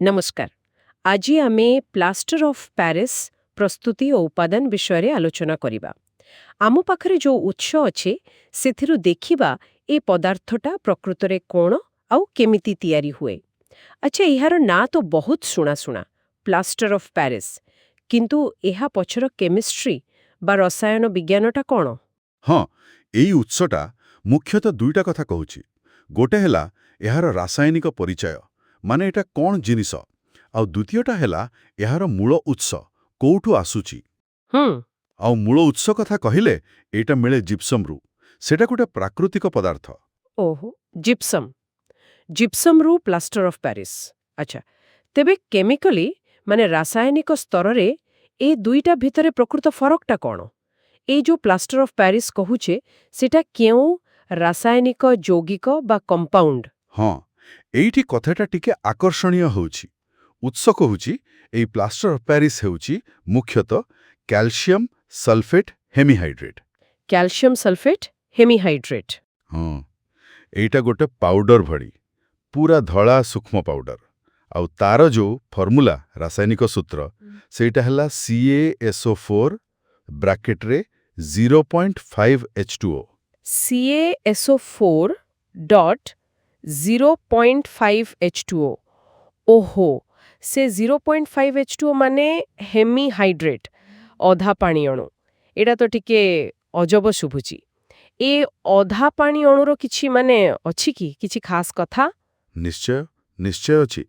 ନମସ୍କାର। ଆଜି ଆମେ ପ୍ଲାଷ୍ଟର ଅଫ୍ ପ୍ୟାରିସ୍ ପ୍ରସ୍ତୁତି ଓ ଉପାଦାନ ବିଷୟରେ ଆଲୋଚନା କରିବା। ଆମ ପାଖରେ ଯୋଉ ଉତ୍ସ ଅଛି ସେଥିରୁ ଦେଖିବା ଏ ପଦାର୍ଥଟା ପ୍ରକୃତରେ କ'ଣ ଆଉ କେମିତି ତିଆରି ହୁଏ। ଆଚ୍ଛା, ଏହାର ନାଁ ତ ବହୁତ ଶୁଣା ପ୍ଲାଷ୍ଟର ଅଫ୍ ପ୍ୟାରିସ୍, କିନ୍ତୁ ଏହା ପଛର କେମିଷ୍ଟ୍ରି ବା ରସାୟନ ବିଜ୍ଞାନଟା କ'ଣ? ହଁ, ଏଇ ଉତ୍ସଟା ମୁଖ୍ୟତଃ ଦୁଇଟା କଥା କହୁଛି। ଗୋଟେ ହେଲା ଏହାର ରାସାୟନିକ ପରିଚୟ, ମାନେ ଏଟା କ'ଣ ଜିନିଷ, ଆଉ ଦ୍ୱିତୀୟଟା ହେଲା ଏହାର ମୂଳ ଉତ୍ସ, କୋଉଠୁ ଆସୁଛି। ହୁଁ। ଆଉ ମୂଳ ଉତ୍ସ କଥା କହିଲେ ଏଇଟା ମିଳେ ଜିପ୍ସମରୁ। ସେଟା ଗୋଟେ ପ୍ରାକୃତିକ ପଦାର୍ଥ। ଓହୋ, ଜିପ୍ସମ୍। ଜିପ୍ସମ୍ରୁ ପ୍ଲାଷ୍ଟର ଅଫ୍ ପ୍ୟାରିସ୍। ଆଚ୍ଛା, ତେବେ କେମିକାଲି ମାନେ ରାସାୟନିକ ସ୍ତରରେ ଏ ଦୁଇଟା ଭିତରେ ପ୍ରକୃତ ଫରକଟା କ'ଣ? ଏଇ ଯୋଉ ପ୍ଲାଷ୍ଟର ଅଫ୍ ପ୍ୟାରିସ୍ କହୁଛେ ସେଟା କେଉଁ ରାସାୟନିକ ଯୌଗିକ ବା କମ୍ପାଉଣ୍ଡ? ହଁ, ଏଇଠି କଥାଟା ଟିକେ ଆକର୍ଷଣୀୟ ହେଉଛି। ଉତ୍ସ କହୁଛି ଏଇ ପ୍ଲାଷ୍ଟର ଅଫ୍ ପ୍ୟାରିସ୍ ହେଉଛି ମୁଖ୍ୟତଃ calcium sulphate hemihydrate. Calcium sulphate hemihydrate. ହଁ, ଏଇଟା ଗୋଟେ ପାଉଡର ଭଳି, ପୁରା ଧଳା ସୂକ୍ଷ୍ମ ପାଉଡର। ଆଉ ତାର ଯୋଉ ଫର୍ମୁଲା, ରାସାୟନିକ ସୂତ୍ର, ସେଇଟା ହେଲା CaSO4 ବ୍ରାକେଟରେ 0.5H2O। CaSO4.0.5H2O। ଓହୋ, ସେ 0.5H2O ମାନେ ହେମିହାଇଡ୍ରେଟ୍, ଅଧା ପାଣି ଅଣୁ। ଏଇଟା ତ ଟିକେ ଅଜବ ଶୁଭୁଛି। ଏ ଅଧା ପାଣି ଅଣୁର କିଛି ମାନେ ଅଛି କି କିଛି ଖାସ୍ କଥା? ନିଶ୍ଚୟ, ନିଶ୍ଚୟ ଅଛି।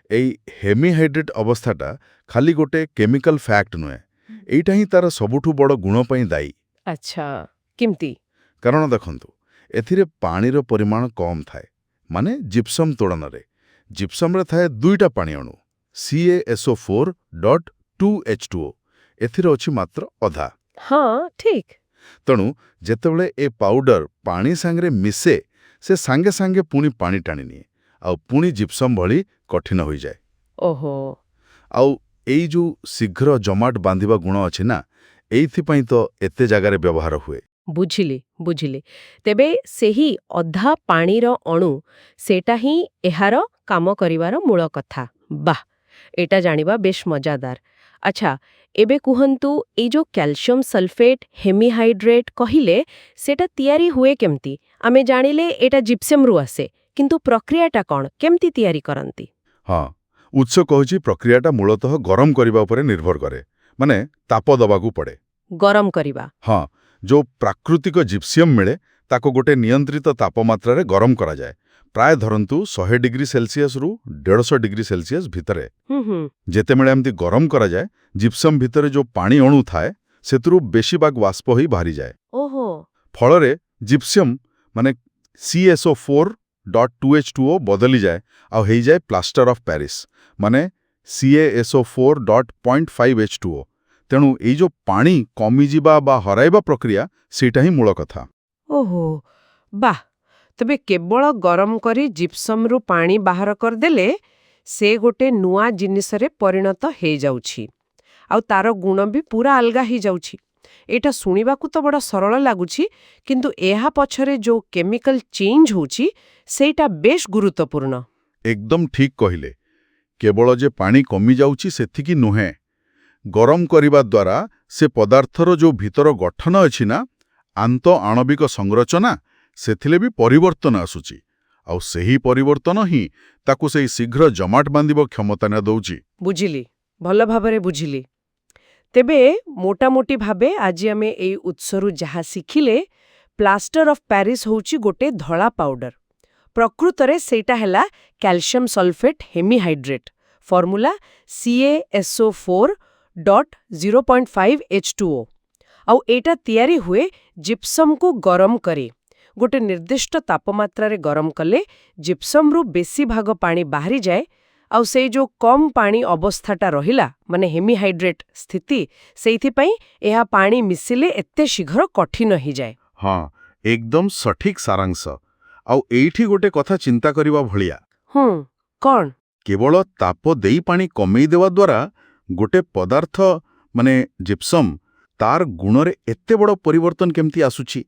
ଏଇ ହେମିହାଇଡ୍ରେଟ୍ ଅବସ୍ଥାଟା ଖାଲି ଗୋଟେ କେମିକାଲ ଫ୍ୟାକ୍ଟ ନୁହେଁ, ଏଇଟା ହିଁ ତାର ସବୁଠୁ ବଡ଼ ଗୁଣ ପାଇଁ ଦାୟୀ। ଆଚ୍ଛା, କେମିତି? କାରଣ ଦେଖନ୍ତୁ, ଏଥିରେ ପାଣିର ପରିମାଣ କମ୍ ଥାଏ, ମାନେ ଜିପ୍ସମ୍ ତୁଳନାରେ। ଜିପ୍ସମରେ ଥାଏ ଦୁଇଟା ପାଣି ଅଣୁ, CaSO4.2H2O। ଏଥିରେ ଅଛି ମାତ୍ର ଅଧା। ହଁ, ଠିକ୍। ତେଣୁ ଯେତେବେଳେ ଏ ପାଉଡର ପାଣି ସାଙ୍ଗରେ ମିଶେ, ସେ ସାଙ୍ଗେ ସାଙ୍ଗେ ପୁଣି ପାଣି ଟାଣିନିଏ, ଆଉ ପୁଣି ଜିପ୍ସମ୍ ଭଳି କଠିନ ହୋଇଯାଏ। ଓହୋ। ଆଉ ଏଇ ଯୋଉ ଶୀଘ୍ର ଜମାଟ ବାନ୍ଧିବା ଗୁଣ ଅଛି ନା, ଏଇଥିପାଇଁ ତ ଏତେ ଜାଗାରେ ବ୍ୟବହାର ହୁଏ। ବୁଝିଲି। ତେବେ ସେହି ଅଧା ପାଣିର ଅଣୁ ସେଟା ହିଁ ଏହାର କାମ କରିବାର ମୂଳ କଥା। ବାଃ, ଏଟା ଜାଣିବା ବେଶ ମଜାଦାର। ଆଚ୍ଛା, ଏବେ କୁହନ୍ତୁ, ଏଇ ଯୋଉ କ୍ୟାଲସିୟମ ସଲଫେଟ୍ ହେମିହାଇଡ୍ରେଟ୍ କହିଲେ ସେଟା ତିଆରି ହୁଏ କେମିତି? ଆମେ ଜାଣିଲେ ଏଟା ଜିପ୍ସମରୁ ଆସେ, କିନ୍ତୁ ପ୍ରକ୍ରିୟାଟା କ'ଣ, କେମିତି ତିଆରି କରନ୍ତି? ହଁ, ଉତ୍ସ କହୁଛି ପ୍ରକ୍ରିୟାଟା ମୂଳତଃ ଗରମ କରିବା ଉପରେ ନିର୍ଭର କରେ, ମାନେ ତାପ ଦେବାକୁ ପଡ଼େ। ଗରମ କରିବା। ହଁ, ଯୋଉ ପ୍ରାକୃତିକ ଜିପ୍ସିୟମ୍ ମିଳେ ତାକୁ ଗୋଟେ ନିୟନ୍ତ୍ରିତ ତାପମାତ୍ରାରେ ଗରମ କରାଯାଏ, ପ୍ରାୟ ଧରନ୍ତୁ 100 ଡିଗ୍ରୀ ସେଲସିୟସରୁ 150 ଡିଗ୍ରୀ ସେଲସିୟସ ଭିତରେ। ହୁଁ। ଯେତେବେଳେ ଏମିତି ଗରମ କରାଯାଏ, ଜିପ୍ସମ୍ ଭିତରେ ଯୋଉ ପାଣି ଅଣୁ ଥାଏ ସେଥିରୁ ବେଶିଭାଗ ବାଷ୍ପ ହୋଇ ବାହାରିଯାଏ। ଓହୋ। ଫଳରେ ଜିପ୍ସିୟମ୍ ମାନେ CaSO4.2H2O ବଦଳିଯାଏ ଆଉ ହେଇଯାଏ ପ୍ଲାଷ୍ଟର ଅଫ୍ ପ୍ୟାରିସ୍, ମାନେ CaSO4.5H2O। ତେଣୁ ଏଇ ଯୋଉ ପାଣି କମିଯିବା ବା ହରାଇବା ପ୍ରକ୍ରିୟା, ସେଇଟା ହିଁ ମୂଳ କଥା। ଓହୋ, ବାଃ। ତେବେ କେବଳ ଗରମ କରି ଜିପ୍ସମରୁ ପାଣି ବାହାର କରିଦେଲେ ସେ ଗୋଟେ ନୂଆ ଜିନିଷରେ ପରିଣତ ହେଇଯାଉଛି, ଆଉ ତାର ଗୁଣ ବି ପୁରା ଅଲଗା ହେଇଯାଉଛି। ଏଇଟା ଶୁଣିବାକୁ ତ ବଡ଼ ସରଳ ଲାଗୁଛି, କିନ୍ତୁ ଏହା ପଛରେ ଯୋଉ କେମିକାଲ ଚେଞ୍ଜ ହଉଛି ସେଇଟା ବେଶ ଗୁରୁତ୍ୱପୂର୍ଣ୍ଣ। ଏକଦମ ଠିକ୍ କହିଲେ। କେବଳ ଯେ ପାଣି କମିଯାଉଛି ସେତିକି ନୁହେଁ, ଗରମ କରିବା ଦ୍ୱାରା ସେ ପଦାର୍ଥର ଯୋଉ ଭିତର ଗଠନ ଅଛି ନା, ଆନ୍ତଃ ଆଣବିକ ସଂରଚନା, ସେଥିରେ ବି ପରିବର୍ତ୍ତନ ଆସୁଛି। ଆଉ ସେହି ପରିବର୍ତ୍ତନ ହିଁ ତାକୁ ସେଇ ଶୀଘ୍ର ଜମାଟ ବାନ୍ଧିବ କ୍ଷମତା ଦେଉଛି। ବୁଝିଲି, ଭଲ ଭାବରେ ବୁଝିଲି। ତେବେ ମୋଟାମୋଟି ଭାବେ ଆଜି ଆମେ ଏଇ ଉତ୍ସରୁ ଯାହା ଶିଖିଲେ, ପ୍ଲାଷ୍ଟର ଅଫ୍ ପ୍ୟାରିସ୍ ହେଉଛି ଗୋଟେ ଧଳା ପାଉଡର। ପ୍ରକୃତରେ ସେଇଟା ହେଲା କ୍ୟାଲସିୟମ ସଲଫେଟ୍ ହେମିହାଇଡ୍ରେଟ୍, ଫର୍ମୁଲା CaSO4.0.5H2O। ଆଉ ଏଇଟା ତିଆରି ହୁଏ ଜିପ୍ସମକୁ ଗରମ କରି। ଗୋଟେ ନିର୍ଦ୍ଦିଷ୍ଟ ତାପମାତ୍ରାରେ ଗରମ କଲେ ଜିପ୍ସମରୁ ବେଶୀ ଭାଗ ପାଣି ବାହାରିଯାଏ, ଆଉ ସେଇ ଯୋଉ କମ୍ ପାଣି ଅବସ୍ଥାଟା ରହିଲା, ମାନେ ହେମିହାଇଡ୍ରେଟ୍ ସ୍ଥିତି, ସେଇଥିପାଇଁ ଏହା ପାଣି ମିଶିଲେ ଏତେ ଶୀଘ୍ର କଠିନ ହେଇଯାଏ। ହଁ, ଏକଦମ ସଠିକ୍ ସାରାଂଶ। ଆଉ ଏଇଠି ଗୋଟେ କଥା ଚିନ୍ତା କରିବା ଭଳିଆ। କ'ଣ? କେବଳ ତାପ ଦେଇ ପାଣି କମେଇ ଦେବା ଦ୍ୱାରା ଗୋଟେ ପଦାର୍ଥ ମାନେ ଜିପ୍ସମ୍, ତାର ଗୁଣରେ ଏତେ ବଡ଼ ପରିବର୍ତ୍ତନ କେମିତି ଆସୁଛି?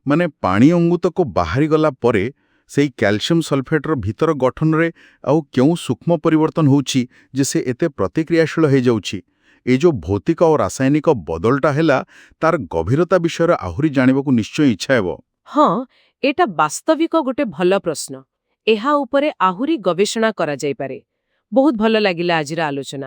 ମାନେ ପାଣି ଅଙ୍ଗୁତକ ବାହାରିଗଲା ପରେ ସେଇ କ୍ୟାଲସିୟମ ସଲଫେଟ୍ର ଭିତର ଗଠନରେ ଆଉ କେଉଁ ସୂକ୍ଷ୍ମ ପରିବର୍ତ୍ତନ ହେଉଛି ଯେ ସେ ଏତେ ପ୍ରତିକ୍ରିୟାଶୀଳ ହେଇଯାଉଛି। ଏ ଯେଉଁ ଭୌତିକ ଓ ରାସାୟନିକ ବଦଳଟା ହେଲା ତାର ଗଭୀରତା ବିଷୟରେ ଆହୁରି ଜାଣିବାକୁ ନିଶ୍ଚୟ ଇଚ୍ଛା ହେବ। ହଁ, ଏଇଟା ବାସ୍ତବିକ ଗୋଟେ ଭଲ ପ୍ରଶ୍ନ। ଏହା ଉପରେ ଆହୁରି ଗବେଷଣା କରାଯାଇପାରେ। ବହୁତ ଭଲ ଲାଗିଲା ଆଜିର ଆଲୋଚନା।